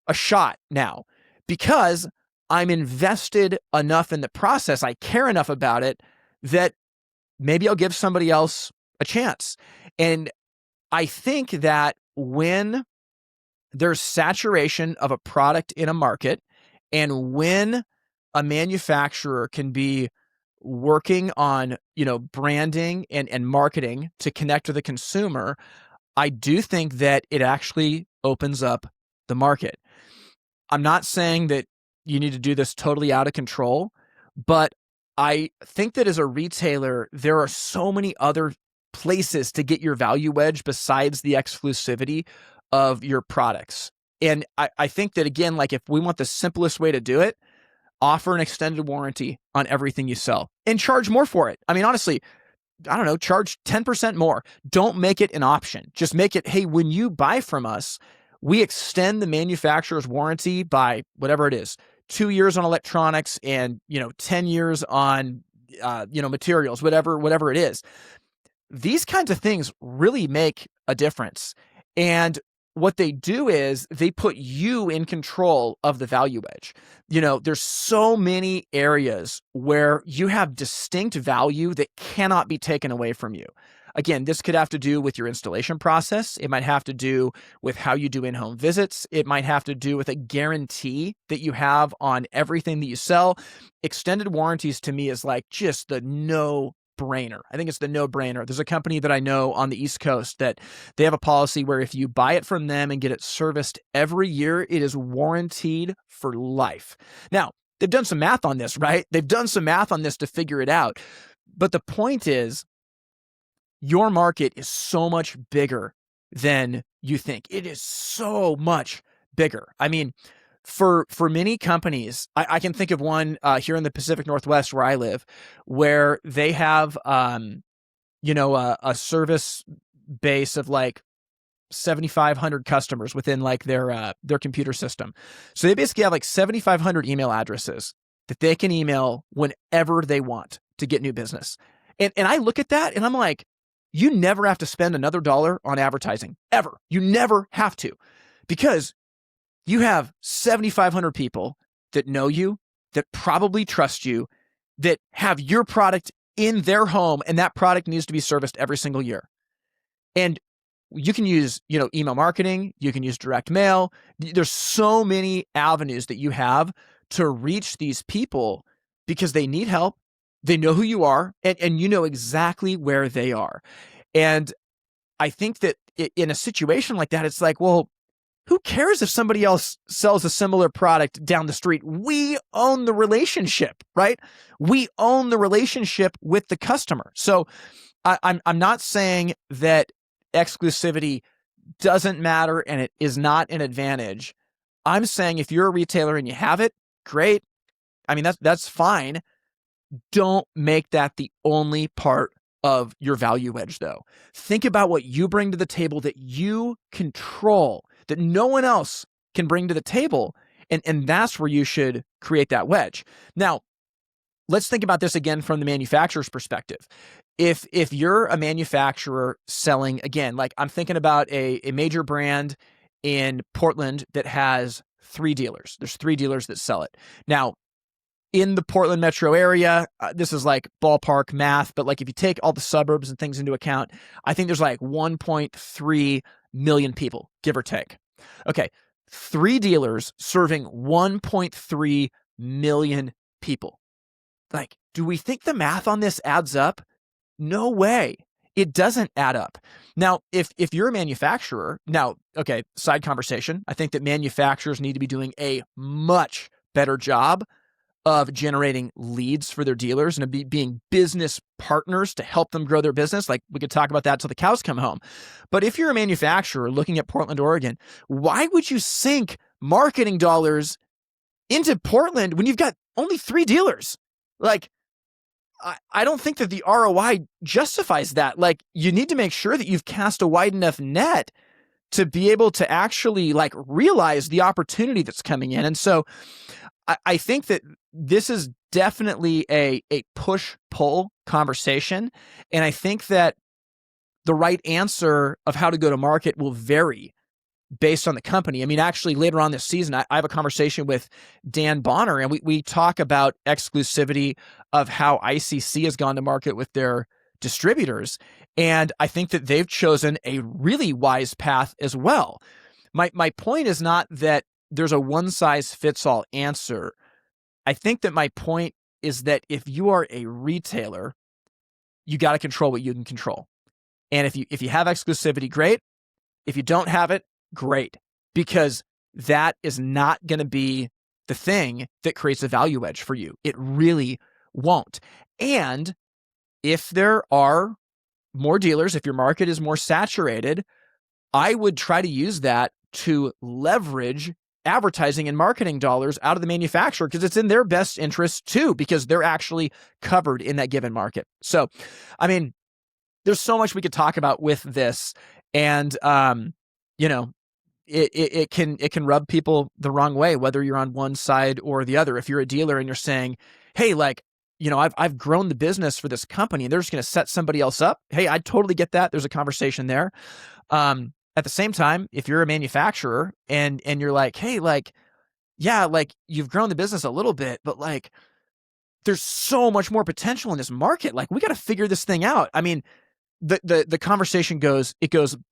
a shot now, because I'm invested enough in the process. I care enough about it that maybe I'll give somebody else a chance. And I think that when there's saturation of a product in a market, and when a manufacturer can be working on, branding and marketing to connect with the consumer, I do think that it actually opens up the market. I'm not saying that you need to do this totally out of control, but I think that as a retailer, there are so many other places to get your value wedge besides the exclusivity of your products. And I think that, again, like if we want the simplest way to do it, offer an extended warranty on everything you sell and charge more for it. I mean, honestly, I don't know, charge 10% more. Don't make it an option. Just make it, hey, when you buy from us, we extend the manufacturer's warranty by whatever it is, 2 years on electronics and, 10 years on, materials, whatever it is. These kinds of things really make a difference. And what they do is they put you in control of the value wedge. There's so many areas where you have distinct value that cannot be taken away from you. Again, this could have to do with your installation process. It might have to do with how you do in-home visits. It might have to do with a guarantee that you have on everything that you sell. Extended warranties to me is like just the no-brainer. I think it's the no-brainer. There's a company that I know on the East Coast that they have a policy where if you buy it from them and get it serviced every year, it is warranted for life. Now, they've done some math on this, right? They've done some math on this to figure it out. But the point is, your market is so much bigger than you think. It is so much bigger. I mean, for many companies, I can think of one here in the Pacific Northwest where I live, where they have, a service base of like 7,500 customers within like their computer system. So they basically have like 7,500 email addresses that they can email whenever they want to get new business. And I look at that and I'm like, you never have to spend another dollar on advertising, ever. You never have to, because you have 7,500 people that know you, that probably trust you, that have your product in their home, and that product needs to be serviced every single year. And you can use, email marketing, you can use direct mail. There's so many avenues that you have to reach these people because they need help. They know who you are, and you know exactly where they are. And I think that in a situation like that, it's like, well, who cares if somebody else sells a similar product down the street? We own the relationship, right? We own the relationship with the customer. So I'm not saying that exclusivity doesn't matter and it is not an advantage. I'm saying if you're a retailer and you have it, great. I mean, that's fine. Don't make that the only part of your value wedge, though. Think about what you bring to the table that you control, that no one else can bring to the table, and that's where you should create that wedge. Now, let's think about this again from the manufacturer's perspective. If you're a manufacturer selling, again, like I'm thinking about a major brand in Portland that has 3 dealers. There's 3 dealers that sell it. Now, in the Portland metro area, this is like ballpark math, but like if you take all the suburbs and things into account, I think there's like 1.3 million people, give or take. Okay, 3 dealers serving 1.3 million people. Like, do we think the math on this adds up? No way. It doesn't add up. Now, if you're a manufacturer, now, okay, side conversation, I think that manufacturers need to be doing a much better job of generating leads for their dealers and being business partners to help them grow their business. Like we could talk about that till the cows come home. But if you're a manufacturer looking at Portland, Oregon, why would you sink marketing dollars into Portland when you've got only 3 dealers? Like, I don't think that the ROI justifies that. Like, you need to make sure that you've cast a wide enough net to be able to actually like realize the opportunity that's coming in. And so I think that this is definitely a push-pull conversation. And I think that the right answer of how to go to market will vary based on the company. I mean, actually, later on this season, I have a conversation with Dan Bonner, and we talk about exclusivity of how ICC has gone to market with their distributors. And I think that they've chosen a really wise path as well. My point is not that there's a one-size-fits-all answer. I think that my point is that if you are a retailer, you got to control what you can control. And if you have exclusivity, great. If you don't have it, great. Because that is not going to be the thing that creates a value edge for you. It really won't. And if there are more dealers, if your market is more saturated, I would try to use that to leverage advertising and marketing dollars out of the manufacturer, because it's in their best interest too, because they're actually covered in that given market. So, I mean, there's so much we could talk about with this, and it can rub people the wrong way, whether you're on one side or the other. If you're a dealer and you're saying, hey, like, I've grown the business for this company and they're just going to set somebody else up. Hey, I totally get that. There's a conversation there. At the same time, if you're a manufacturer and you're like, hey, like, yeah, like you've grown the business a little bit, but like there's so much more potential in this market. Like we got to figure this thing out. I mean, the conversation goes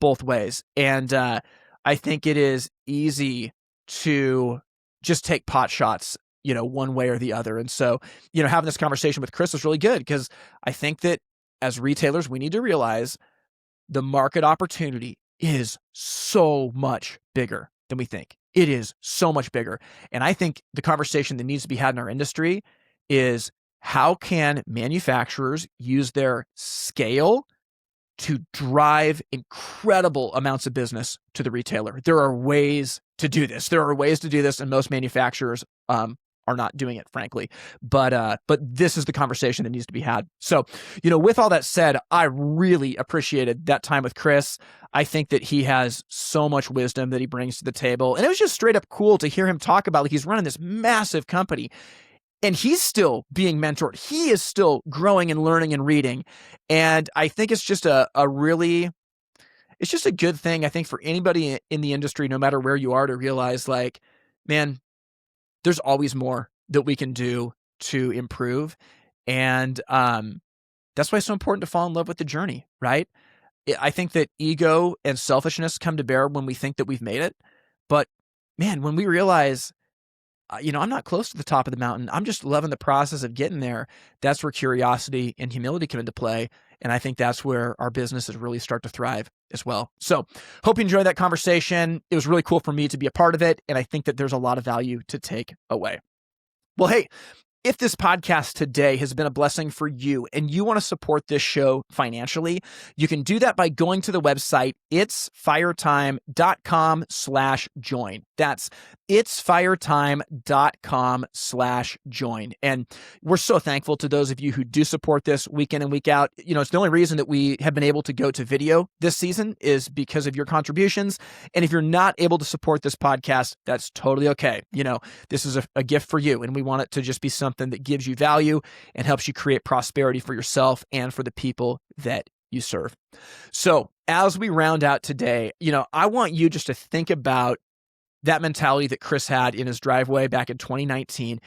both ways. And I think it is easy to just take pot shots, one way or the other. And so, having this conversation with Chris was really good, because I think that as retailers, we need to realize the market opportunity is so much bigger than we think. It is so much bigger. And I think the conversation that needs to be had in our industry is, how can manufacturers use their scale to drive incredible amounts of business to the retailer? There are ways to do this. And most manufacturers are not doing it, frankly. But this is the conversation that needs to be had. So, with all that said, I really appreciated that time with Chris. I think that he has so much wisdom that he brings to the table. And it was just straight up cool to hear him talk about, like, he's running this massive company and he's still being mentored. He is still growing and learning and reading. And I think it's just it's just a good thing, I think, for anybody in the industry, no matter where you are, to realize, like, man, there's always more that we can do to improve. And that's why it's so important to fall in love with the journey, right? I think that ego and selfishness come to bear when we think that we've made it. But man, when we realize, I'm not close to the top of the mountain, I'm just loving the process of getting there, that's where curiosity and humility come into play. And I think that's where our businesses really start to thrive as well. So hope you enjoyed that conversation. It was really cool for me to be a part of it. And I think that there's a lot of value to take away. Well, hey, if this podcast today has been a blessing for you and you want to support this show financially, you can do that by going to the website, itsfiretime.com/join. That's itsfiretime.com/join. And we're so thankful to those of you who do support this week in and week out. It's the only reason that we have been able to go to video this season is because of your contributions. And if you're not able to support this podcast, that's totally okay. This is a gift for you, and we want it to just be something that gives you value and helps you create prosperity for yourself and for the people that you serve. So as we round out today, I want you just to think about that mentality that Chris had in his driveway back in 2019.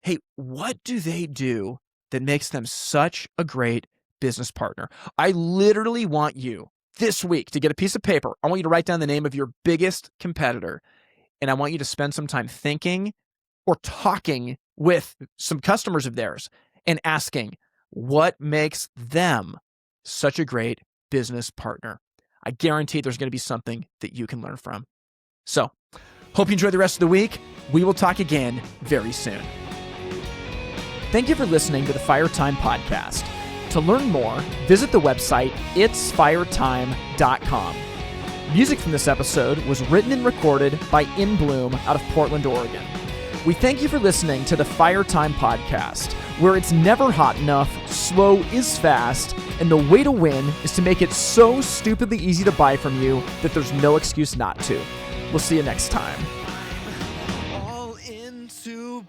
Hey, what do they do that makes them such a great business partner? I literally want you this week to get a piece of paper. I want you to write down the name of your biggest competitor, and I want you to spend some time thinking or talking with some customers of theirs and asking, what makes them such a great business partner? I guarantee there's going to be something that you can learn from. So, hope you enjoy the rest of the week. We will talk again very soon. Thank you for listening to the Fire Time Podcast. To learn more, visit the website itsfiretime.com. Music from this episode was written and recorded by In Bloom out of Portland, Oregon. We thank you for listening to the Fire Time Podcast, where it's never hot enough, slow is fast, and the way to win is to make it so stupidly easy to buy from you that there's no excuse not to. We'll see you next time. All into